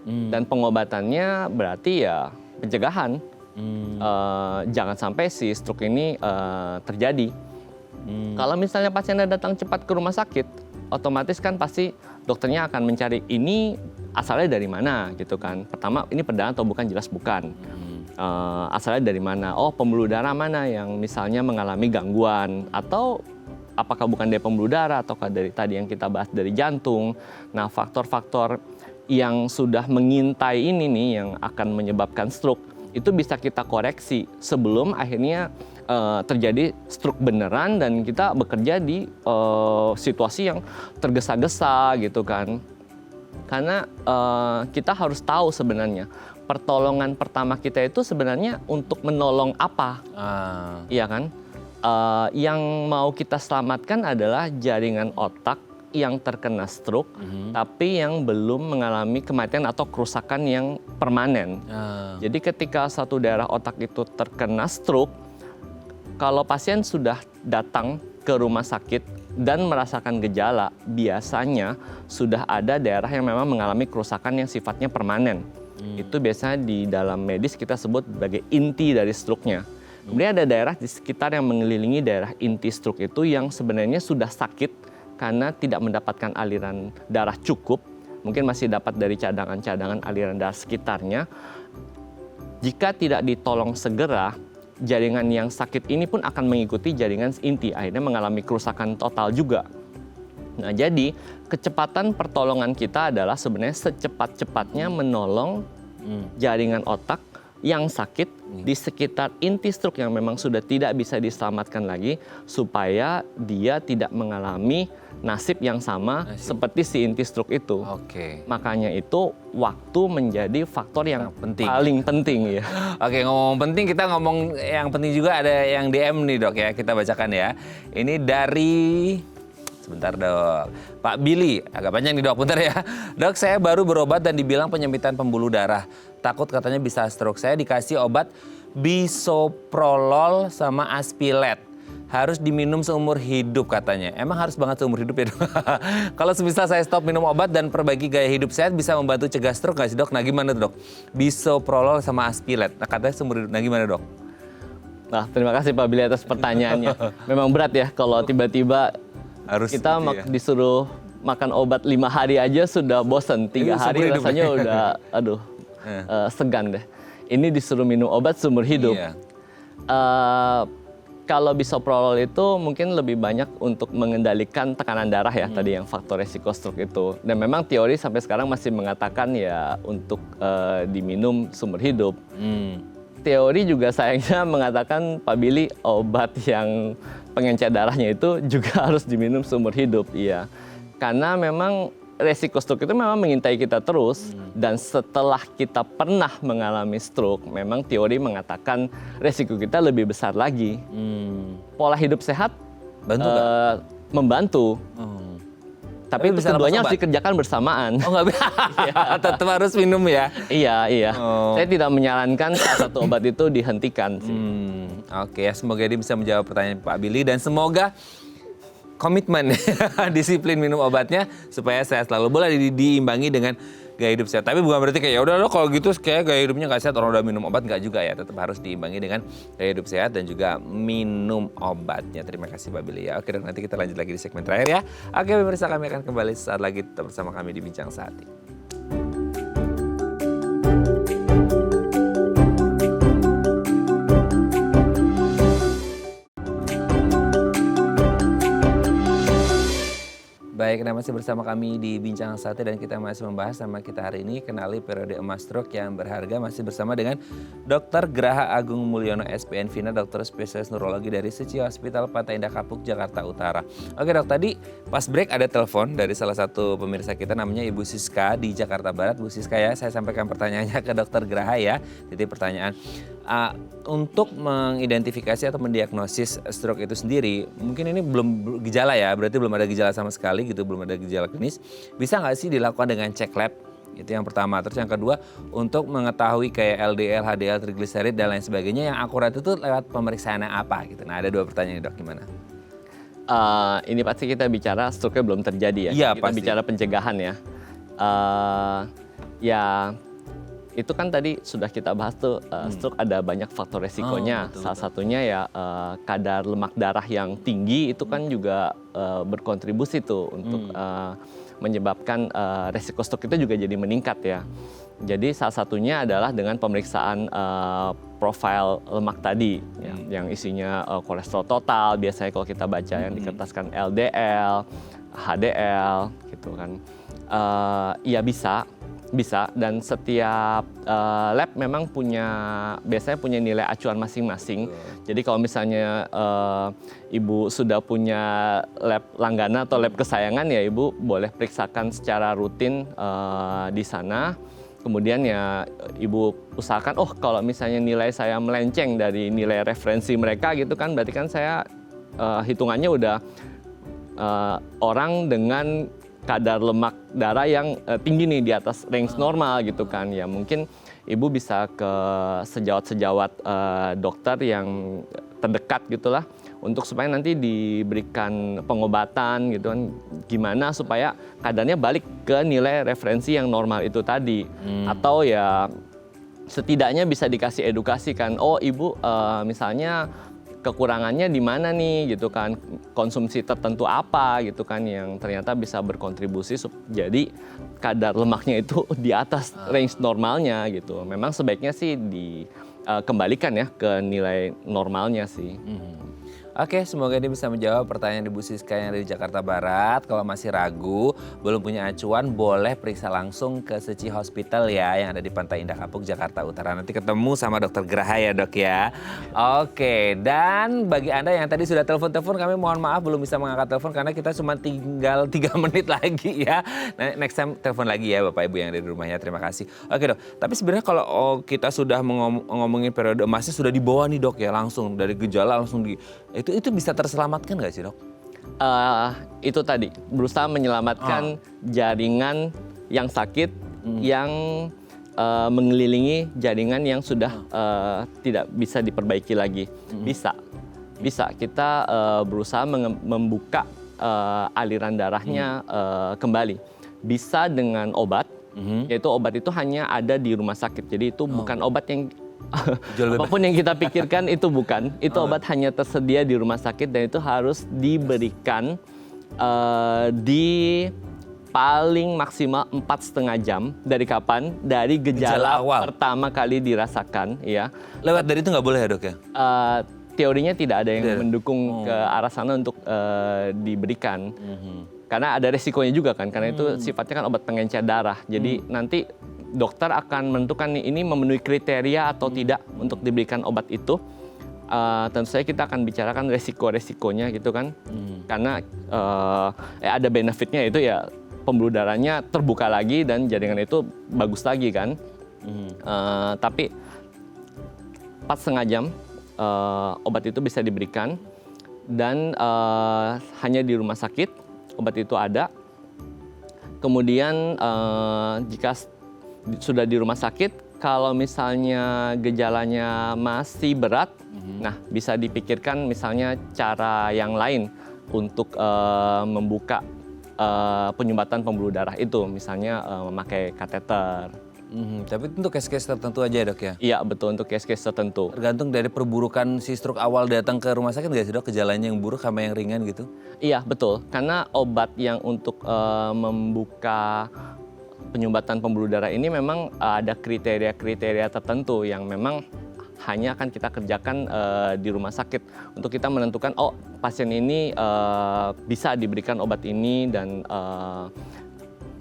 Dan pengobatannya berarti ya pencegahan. Jangan sampai si stroke ini terjadi. Kalau misalnya pasiennya datang cepat ke rumah sakit, otomatis kan pasti dokternya akan mencari ini asalnya dari mana gitu kan. Pertama ini perdana atau bukan, jelas bukan. Asalnya dari mana? Pembuluh darah mana yang misalnya mengalami gangguan, atau apakah bukan dari pembuluh darah ataukah dari tadi yang kita bahas dari jantung. Nah, faktor-faktor yang sudah mengintai ini nih yang akan menyebabkan stroke itu bisa kita koreksi sebelum akhirnya terjadi stroke beneran dan kita bekerja di situasi yang tergesa-gesa gitu kan. Karena kita harus tahu sebenarnya pertolongan pertama kita itu sebenarnya untuk menolong apa, iya kan? Yang mau kita selamatkan adalah jaringan otak yang terkena stroke, tapi yang belum mengalami kematian atau kerusakan yang permanen. Jadi ketika satu daerah otak itu terkena stroke, kalau pasien sudah datang ke rumah sakit dan merasakan gejala, biasanya sudah ada daerah yang memang mengalami kerusakan yang sifatnya permanen. Itu biasanya di dalam medis kita sebut sebagai inti dari stroke-nya. Kemudian ada daerah di sekitar yang mengelilingi daerah inti stroke itu yang sebenarnya sudah sakit karena tidak mendapatkan aliran darah cukup, mungkin masih dapat dari cadangan-cadangan aliran darah sekitarnya. Jika tidak ditolong segera, jaringan yang sakit ini pun akan mengikuti jaringan inti, akhirnya mengalami kerusakan total juga. Nah, jadi kecepatan pertolongan kita adalah sebenarnya secepat-cepatnya menolong jaringan otak yang sakit di sekitar inti stroke yang memang sudah tidak bisa diselamatkan lagi, supaya dia tidak mengalami nasib yang sama seperti si inti stroke itu. Makanya itu waktu menjadi faktor yang paling penting ya. Ngomong penting, kita ngomong yang penting juga, ada yang DM nih dok ya, kita bacakan ya. Ini dari Sebentar dok. Pak Billy, agak panjang nih dok, bentar ya. Dok, saya baru berobat dan dibilang penyempitan pembuluh darah. Takut katanya bisa stroke. Saya dikasih obat bisoprolol sama Aspilet. Harus diminum seumur hidup katanya. Emang harus banget seumur hidup ya dok? Kalau semisal saya stop minum obat dan perbaiki gaya hidup sehat bisa membantu cegah stroke nggak sih dok? Nah gimana dok? Bisoprolol sama Aspilet. Nah katanya seumur hidup. Nah gimana dok? Nah, terima kasih Pak Billy atas pertanyaannya. Memang berat ya kalau tiba-tiba Harus kita gitu ya. disuruh makan obat 5 hari aja sudah bosen. 3 hari seumur hidup rasanya ya. udah, aduh, segan deh. Ini disuruh minum obat seumur hidup. Iya. Kalau bisoprolol itu mungkin lebih banyak untuk mengendalikan tekanan darah ya, tadi yang faktor resiko stroke itu. Dan memang teori sampai sekarang masih mengatakan ya untuk diminum seumur hidup. Teori juga sayangnya mengatakan Pak Billy obat yang pengencer darahnya itu juga harus diminum seumur hidup. Iya, karena memang resiko stroke itu memang mengintai kita terus, dan setelah kita pernah mengalami stroke, memang teori mengatakan resiko kita lebih besar lagi. Pola hidup sehat Bantu nggak? membantu, tapi itu bisa lepas keduanya harus obat? dikerjakan bersamaan. Oh nggak bisa, tetap harus minum ya? Iya. Oh. Saya tidak menyarankan salah satu obat itu dihentikan sih. Oke, semoga ini bisa menjawab pertanyaan Pak Billy dan semoga komitmen disiplin minum obatnya supaya sehat selalu. Boleh diimbangi dengan gaya hidup sehat. Tapi bukan berarti kayak ya udah loh kalau gitu kayak gaya hidupnya nggak sehat orang udah minum obat, nggak juga ya. Tetap harus diimbangi dengan gaya hidup sehat dan juga minum obatnya. Terima kasih Pak Billy ya. Oke, dan nanti kita lanjut lagi di segmen terakhir ya. Oke pemirsa, kami akan kembali saat lagi tetap bersama kami di Bincang Sehati. Baik, nah masih bersama kami di Bincang Sehati dan kita masih membahas sama kita hari ini kenali periode emas stroke yang berharga. Masih bersama dengan Dr. Graha Agung Mulyono SPN Vina, dokter spesialis neurologi dari Suci Hospital Pantai Indah Kapuk, Jakarta Utara. Oke dok, tadi pas break ada telepon dari salah satu pemirsa kita namanya Ibu Siska di Jakarta Barat. Bu Siska ya, saya sampaikan pertanyaannya ke Dr. Graha ya. Jadi pertanyaan, untuk mengidentifikasi atau mendiagnosis stroke itu sendiri, mungkin ini belum gejala ya, berarti belum ada gejala sama sekali gitu, belum ada gejala klinis. Bisa nggak sih dilakukan dengan cek lab? Itu yang pertama. Terus yang kedua, untuk mengetahui kayak LDL, HDL, trigliserid dan lain sebagainya yang akurat itu lewat pemeriksaan apa gitu. Nah ada 2 pertanyaan dok, gimana? Ini pasti kita bicara stroke-nya belum terjadi ya. Iya, Kita pasti. bicara pencegahan ya. Ya itu kan tadi sudah kita bahas tuh, stroke ada banyak faktor resikonya. Betul, Salah satunya ya kadar lemak darah yang tinggi itu kan juga berkontribusi tuh untuk menyebabkan resiko stroke itu juga jadi meningkat ya. Jadi salah satunya adalah dengan pemeriksaan profil lemak tadi yang isinya kolesterol total. Biasanya kalau kita baca yang dikertaskan LDL, HDL gitu kan. Iya bisa, dan setiap lab memang biasanya punya nilai acuan masing-masing. Jadi kalau misalnya Ibu sudah punya lab langganan atau lab kesayangan ya Ibu boleh periksakan secara rutin di sana. Kemudian ya Ibu usahakan, kalau misalnya nilai saya melenceng dari nilai referensi mereka gitu kan, berarti kan saya hitungannya udah orang dengan kadar lemak darah yang tinggi nih di atas range normal gitu kan. Ya mungkin Ibu bisa ke sejawat-sejawat dokter yang terdekat gitulah untuk supaya nanti diberikan pengobatan gitu kan, gimana supaya kadarnya balik ke nilai referensi yang normal itu tadi. Atau ya setidaknya bisa dikasih edukasi kan, Ibu misalnya kekurangannya di mana nih gitu kan, konsumsi tertentu apa gitu kan yang ternyata bisa berkontribusi jadi kadar lemaknya itu di atas range normalnya gitu. Memang sebaiknya sih dikembalikan ya ke nilai normalnya sih. Oke, semoga ini bisa menjawab pertanyaan Ibu Siska yang dari Jakarta Barat. Kalau masih ragu, belum punya acuan, boleh periksa langsung ke Suci Hospital ya, yang ada di Pantai Indah Kapuk, Jakarta Utara. Nanti ketemu sama Dokter Graha ya dok ya. Oke, dan bagi Anda yang tadi sudah telepon-telepon, kami mohon maaf belum bisa mengangkat telepon karena kita cuma tinggal 3 menit lagi ya. Nah, next time telepon lagi ya Bapak Ibu yang ada di rumahnya. Terima kasih. Oke dok, tapi sebenarnya kalau kita sudah ngomongin periode emasnya sudah di bawah nih dok ya, langsung dari gejala langsung itu bisa terselamatkan nggak sih dok? Itu tadi berusaha menyelamatkan jaringan yang sakit yang mengelilingi jaringan yang sudah tidak bisa diperbaiki lagi. Bisa kita berusaha membuka aliran darahnya kembali. Bisa dengan obat, yaitu obat itu hanya ada di rumah sakit. Jadi itu bukan obat yang apapun yang kita pikirkan itu bukan. Itu obat hanya tersedia di rumah sakit dan itu harus diberikan di paling maksimal 4,5 jam dari kapan? Dari gejala awal pertama kali dirasakan, ya. Lewat dari itu nggak boleh ya dok ya? Teorinya tidak ada yang mendukung ke arah sana untuk diberikan. Karena ada resikonya juga kan, karena itu sifatnya kan obat pengencer darah. Jadi nanti dokter akan menentukan nih, ini memenuhi kriteria atau tidak untuk diberikan obat itu. Tentu saja kita akan bicarakan resiko-resikonya gitu kan. Karena ada benefitnya itu ya pembuluh darahnya terbuka lagi dan jaringan itu bagus lagi kan. Tapi 4,5 jam obat itu bisa diberikan dan hanya di rumah sakit obat itu ada. Kemudian jika sudah di rumah sakit, kalau misalnya gejalanya masih berat, nah bisa dipikirkan misalnya cara yang lain untuk membuka penyumbatan pembuluh darah itu, misalnya memakai kateter. Tapi untuk case-case tertentu aja dok ya? Iya betul, untuk case-case tertentu. Tergantung dari perburukan si stroke awal datang ke rumah sakit nggak sih dok? Gejalanya yang buruk sama yang ringan gitu? Iya betul, karena obat yang untuk membuka penyumbatan pembuluh darah ini memang ada kriteria-kriteria tertentu yang memang hanya akan kita kerjakan di rumah sakit untuk kita menentukan oh pasien ini bisa diberikan obat ini dan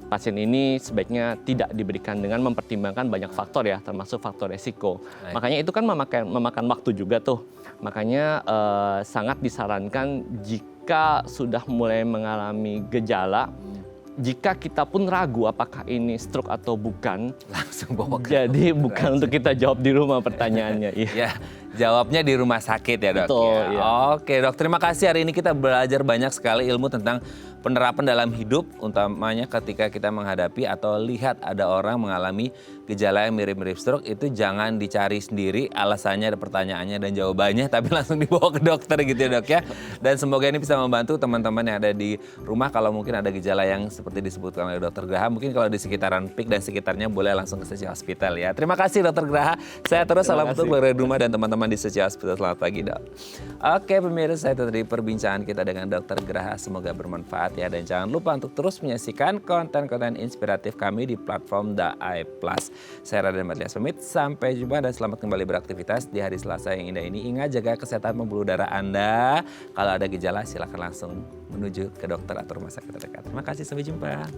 pasien ini sebaiknya tidak diberikan dengan mempertimbangkan banyak faktor ya, termasuk faktor resiko. Makanya itu kan memakan waktu juga tuh. Makanya sangat disarankan jika sudah mulai mengalami gejala, jika kita pun ragu apakah ini stroke atau bukan, langsung bawa ke jadi bukan untuk kita jawab di rumah pertanyaannya. Ya, jawabnya di rumah sakit ya dok. Betul, ya. Ya. Oke dok, terima kasih hari ini kita belajar banyak sekali ilmu tentang penerapan dalam hidup, utamanya ketika kita menghadapi atau lihat ada orang mengalami gejala yang mirip-mirip stroke, itu jangan dicari sendiri alasannya, ada pertanyaannya dan jawabannya, tapi langsung dibawa ke dokter gitu ya dok ya. Dan semoga ini bisa membantu teman-teman yang ada di rumah kalau mungkin ada gejala yang seperti disebutkan oleh Dr. Graha, mungkin kalau di sekitaran PIK dan sekitarnya boleh langsung ke Suci Hospital ya. Terima kasih Dr. Graha, saya terus salam untuk keluarga di rumah dan teman-teman di Suci Hospital. Selamat pagi dok. Oke pemirsa, itu tadi perbincangan kita dengan Dr. Graha, semoga bermanfaat ya. Dan jangan lupa untuk terus menyaksikan konten-konten inspiratif kami di platform Daai Plus. Saya Raden Matlias pamit, sampai jumpa dan selamat kembali beraktivitas di hari Selasa yang indah ini. Ingat jaga kesehatan pembuluh darah Anda. Kalau ada gejala silakan langsung menuju ke dokter atau rumah sakit terdekat. Terima kasih, sampai jumpa.